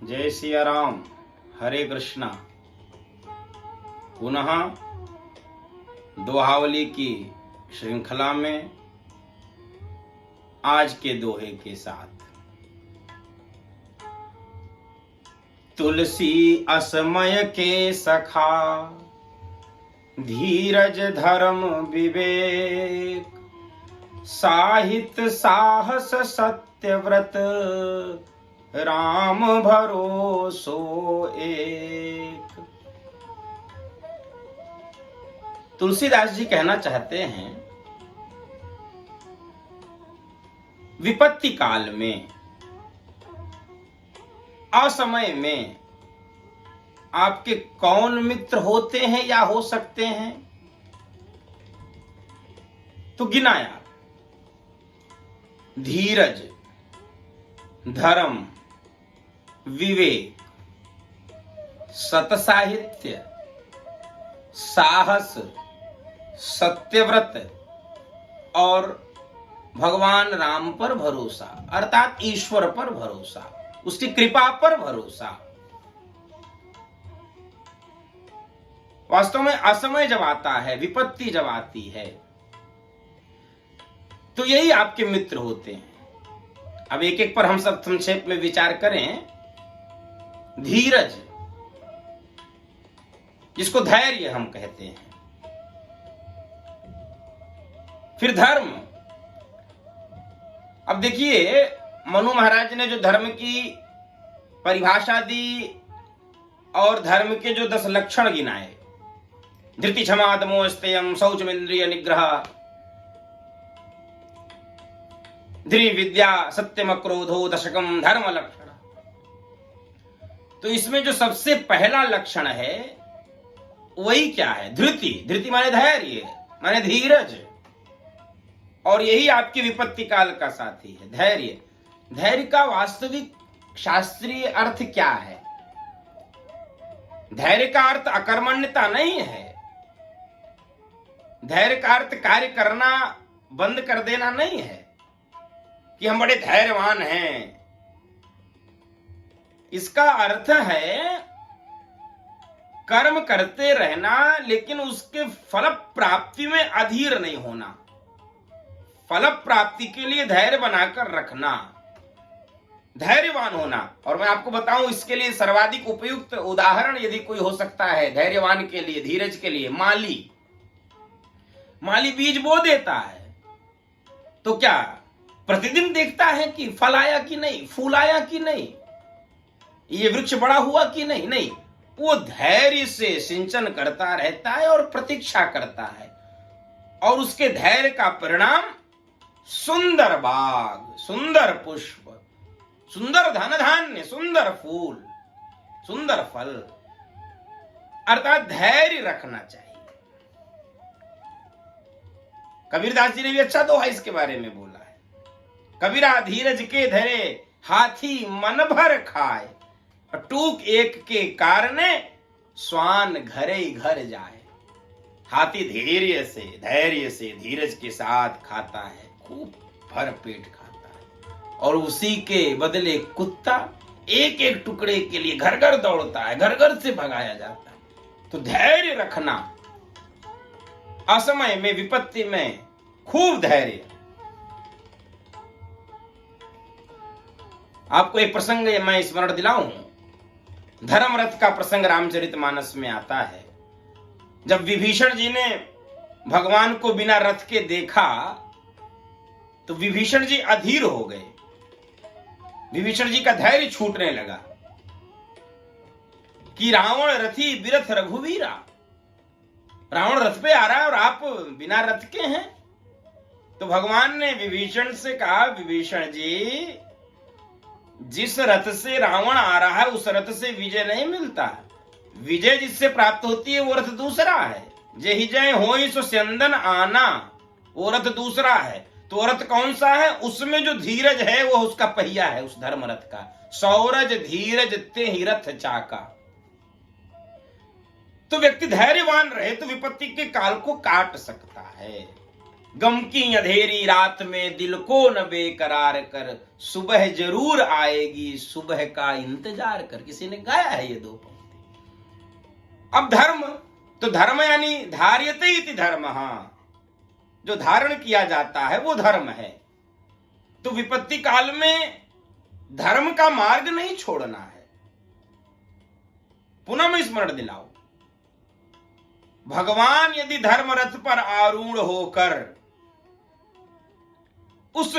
जय सिया राम। हरे कृष्णा। पुनः दोहावली की श्रृंखला में आज के दोहे के साथ। तुलसी असमय के सखा, धीरज धर्म विवेक, साहित्य साहस सत्यव्रत, राम भरोसो एक। तुलसीदास जी कहना चाहते हैं, विपत्ति काल में, असमय में आपके कौन मित्र होते हैं या हो सकते हैं, तो गिनाया। धीरज, धर्म, विवेक, सतसाहित्य, साहस, सत्यव्रत और भगवान राम पर भरोसा, अर्थात ईश्वर पर भरोसा, उसकी कृपा पर भरोसा। वास्तव में असमय जब आता है, विपत्ति जब आती है, तो यही आपके मित्र होते हैं। अब एक एक पर हम सब संक्षेप में विचार करें। धीरज, जिसको धैर्य हम कहते हैं। फिर धर्म। अब देखिए, मनु महाराज ने जो धर्म की परिभाषा दी और धर्म के जो 10 लक्षण गिनाए, धृति क्षमा दमो स्तेयम शौचमेन्द्रिय निग्रह, धृ विद्या सत्यम क्रोधो दशकम धर्म लक्षण। तो इसमें जो सबसे पहला लक्षण है वही क्या है? धृति। धृति माने धैर्य, माने धीरज। और यही आपकी विपत्ति काल का साथी है, धैर्य। धैर्य का वास्तविक शास्त्रीय अर्थ क्या है? धैर्य का अर्थ अकर्मण्यता नहीं है। धैर्य का अर्थ कार्य करना बंद कर देना नहीं है कि हम बड़े धैर्यवान हैं। इसका अर्थ है कर्म करते रहना, लेकिन उसके फल प्राप्ति में अधीर नहीं होना। फल प्राप्ति के लिए धैर्य बनाकर रखना, धैर्यवान होना। और मैं आपको बताऊं, इसके लिए सर्वाधिक उपयुक्त उदाहरण यदि कोई हो सकता है धैर्यवान के लिए, धीरज के लिए, माली। माली बीज बो देता है, तो क्या प्रतिदिन देखता है कि फल आया कि नहीं, फूल आया कि नहीं, ये वृक्ष बड़ा हुआ कि नहीं? नहीं, वो धैर्य से सिंचन करता रहता है और प्रतीक्षा करता है। और उसके धैर्य का परिणाम सुंदर बाग, सुंदर पुष्प, सुंदर धन धान्य, सुंदर फूल, सुंदर फल। अर्थात धैर्य रखना चाहिए। कबीरदास जी ने भी अच्छा दोहा इसके बारे में बोला है। कबीरा धीरज के धरे, हाथी मन भर खाए, टूक एक के कारणे, स्वान घरे घर जाए। हाथी धैर्य से, धीरज के साथ खाता है, खूब भर पेट खाता है। और उसी के बदले कुत्ता एक एक टुकड़े के लिए घर घर दौड़ता है, घर घर से भगाया जाता है। तो धैर्य रखना, असमय में, विपत्ति में खूब धैर्य। आपको एक प्रसंग मैं स्मरण दिलाऊं। धर्मरथ का प्रसंग रामचरितमानस में आता है। जब विभीषण जी ने भगवान को बिना रथ के देखा तो विभीषण जी अधीर हो गए। विभीषण जी का धैर्य छूटने लगा कि रावण रथी बिरथ रघुवीरा। रावण रथ पे आ रहा है और आप बिना रथ के हैं। तो भगवान ने विभीषण से कहा, विभीषण जी, जिस रथ से रावण आ रहा है उस रथ से विजय नहीं मिलता। विजय जिससे प्राप्त होती है वो रथ दूसरा है। जय जय होई सो स्यंदन आना, वो रथ दूसरा है। तो रथ कौन सा है? उसमें जो धीरज है वो उसका पहिया है, उस धर्म रथ का। सौरज धीरज ते ही रथ चाका। तो व्यक्ति धैर्यवान रहे तो विपत्ति के काल को काट सकता है। गम की अंधेरी रात में दिल को न बेकरार कर, सुबह जरूर आएगी सुबह का इंतजार कर। किसी ने गाया है ये दो पंक्ति। अब धर्म, तो धर्म यानी धार्यते इति धर्म, जो धारण किया जाता है वो धर्म है। तो विपत्ति काल में धर्म का मार्ग नहीं छोड़ना है। पुनः मैं स्मरण दिलाऊं, भगवान यदि धर्म रथ पर आरूढ़ होकर उस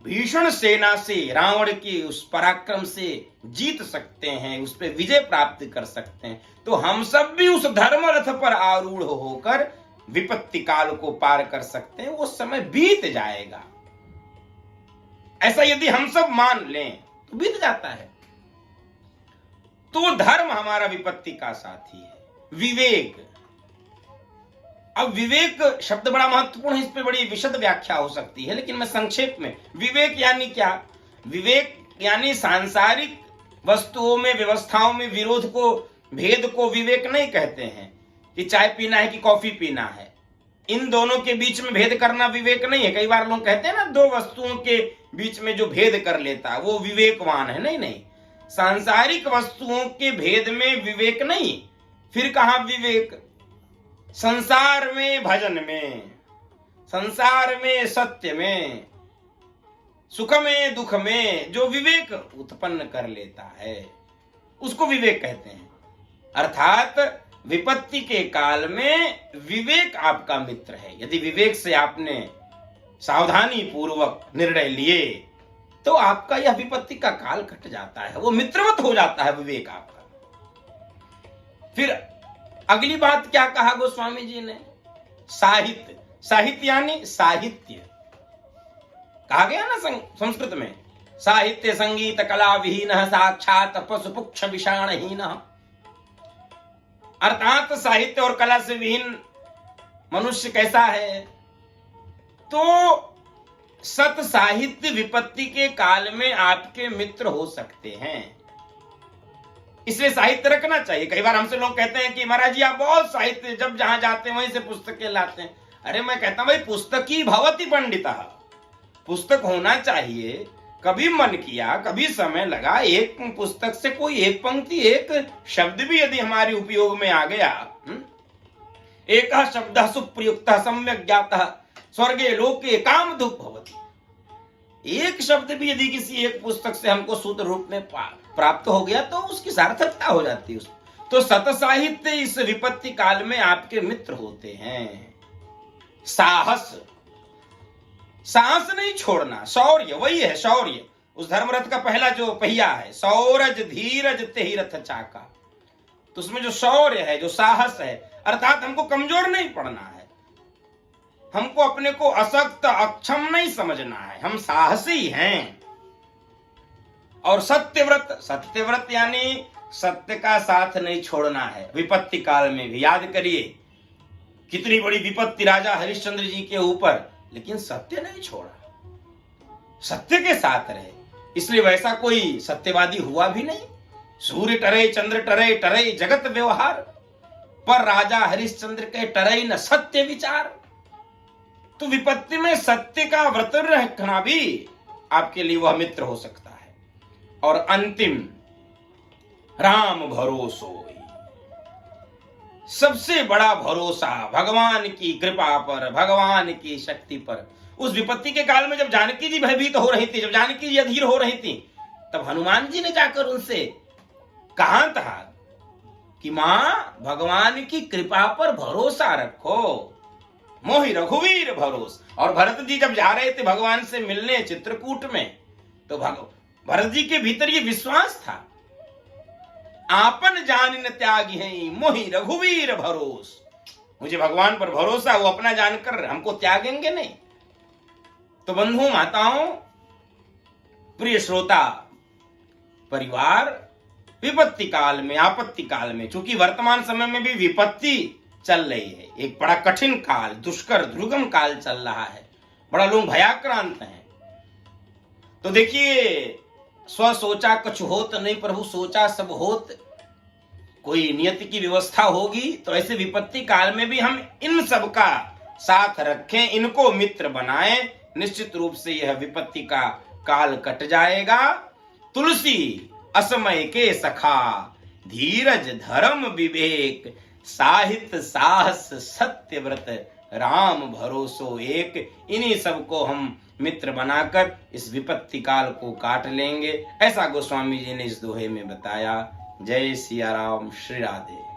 भीषण सेना से, रावण के उस पराक्रम से जीत सकते हैं, उस पर विजय प्राप्त कर सकते हैं, तो हम सब भी उस धर्म रथ पर आरूढ़ होकर विपत्ति काल को पार कर सकते हैं। वो समय बीत जाएगा, ऐसा यदि हम सब मान लें तो बीत जाता है। तो धर्म हमारा विपत्ति का साथी है। विवेक, अब विवेक शब्द बड़ा महत्वपूर्ण है, इस पे बड़ी विशद व्याख्या हो सकती है, लेकिन मैं संक्षेप में, विवेक यानी क्या? विवेक यानी सांसारिक वस्तुओं में, व्यवस्थाओं में विरोध को, भेद को विवेक नहीं कहते हैं कि चाय पीना है कि कॉफी पीना है। इन दोनों के बीच में भेद करना विवेक नहीं है। कई बार लोग कहते हैं ना, दो वस्तुओं के बीच में जो भेद कर लेता है वो विवेकवान है। नहीं नहीं, सांसारिक वस्तुओं के भेद में विवेक नहीं। फिर कहां विवेक? संसार में, भजन में, संसार में, सत्य में, सुख में, दुख में जो विवेक उत्पन्न कर लेता है उसको विवेक कहते हैं। अर्थात विपत्ति के काल में विवेक आपका मित्र है। यदि विवेक से आपने सावधानी पूर्वक निर्णय लिए तो आपका यह विपत्ति का काल कट जाता है, वो मित्रवत हो जाता है विवेक आपका। फिर अगली बात क्या कहा गोस्वामी जी ने? साहित्य। साहित्य यानी साहित्य कहा गया ना संस्कृत में, साहित्य संगीत कला विहीन साक्षात पशुपुक्ष विषाणहीन। अर्थात साहित्य और कला से विहीन मनुष्य कैसा है? तो सत साहित्य विपत्ति के काल में आपके मित्र हो सकते हैं, इसलिए साहित्य रखना चाहिए। कई बार हमसे लोग कहते हैं कि महाराज जी आप बहुत साहित्य, जब जहां जाते हैं वहीं से पुस्तकें लाते हैं। अरे मैं कहता हूं भाई, पुस्तकी भवति पंडितः, पुस्तक होना चाहिए। कभी मन किया, कभी समय लगा, एक पुस्तक से कोई एक पंक्ति, एक शब्द भी यदि हमारे उपयोग में आ गया, एक शब्द सुप्रयुक्त सम्यक ज्ञातः स्वर्गे लोके कामधुक् भवति, एक शब्द भी यदि किसी एक पुस्तक से हमको सूत्र रूप में प्राप्त हो गया तो उसकी सार्थकता हो जाती है। तो सत साहित्य इस विपत्ति काल में आपके मित्र होते हैं। साहस, साहस नहीं छोड़ना, शौर्य, वही है शौर्य। उस धर्मरथ का पहला जो पहिया है, सौरज धीरज तेहि रथ चाका, तो उसमें जो शौर्य है, जो साहस है, अर्थात हमको कमजोर नहीं पड़ना है, हमको अपने को अशक्त अक्षम नहीं समझना है, हम साहसी हैं। और सत्यव्रत, सत्यव्रत यानी सत्य का साथ नहीं छोड़ना है विपत्ति काल में भी। याद करिए कितनी बड़ी विपत्ति राजा हरिश्चंद्र जी के ऊपर, लेकिन सत्य नहीं छोड़ा, सत्य के साथ रहे, इसलिए वैसा कोई सत्यवादी हुआ भी नहीं। सूर्य टरे चंद्र टरे, टरे जगत व्यवहार, पर राजा हरिश्चंद्र के टरे न सत्य विचार। तो विपत्ति में सत्य का व्रत रखना भी आपके लिए वह मित्र हो सकता है। और अंतिम, राम भरोसो, सबसे बड़ा भरोसा भगवान की कृपा पर, भगवान की शक्ति पर। उस विपत्ति के काल में जब जानकी जी भयभीत हो रही थी, जब जानकी जी अधीर हो रही थी, तब हनुमान जी ने जाकर उनसे कहा था कि मां भगवान की कृपा पर भरोसा रखो, मोहि रघुवीर भरोस। और भरत जी जब जा रहे थे भगवान से मिलने चित्रकूट में, तो भरत जी के भीतर ये विश्वास था, आपन जानिन त्यागी है मोहि रघुवीर भरोस, मुझे भगवान पर भरोसा, वो अपना जानकर हमको त्यागेंगे नहीं। तो बंधु माताओं, प्रिय श्रोता परिवार, विपत्ति काल में, आपत्ति काल में, चूंकि वर्तमान समय में भी विपत्ति चल रही है, एक बड़ा कठिन काल, दुष्कर दुर्गम काल चल रहा है, बड़ा लोग भयाक्रांत हैं। तो देखिए, स्व सोचा कुछ होत नहीं, प्रभु सोचा सब होत। कोई नियति की व्यवस्था होगी तो ऐसे विपत्ति काल में भी हम इन सब का साथ रखें, इनको मित्र बनाएं, निश्चित रूप से यह विपत्ति का काल कट जाएगा। तुलसी असमय के सखा, धीरज धर्म विवेक, साहित्य साहस सत्य व्रत, राम भरोसो एक। इन्हीं सबको हम मित्र बनाकर इस विपत्ति काल को काट लेंगे, ऐसा गोस्वामी जी ने इस दोहे में बताया। जय सिया राम, श्री राधे।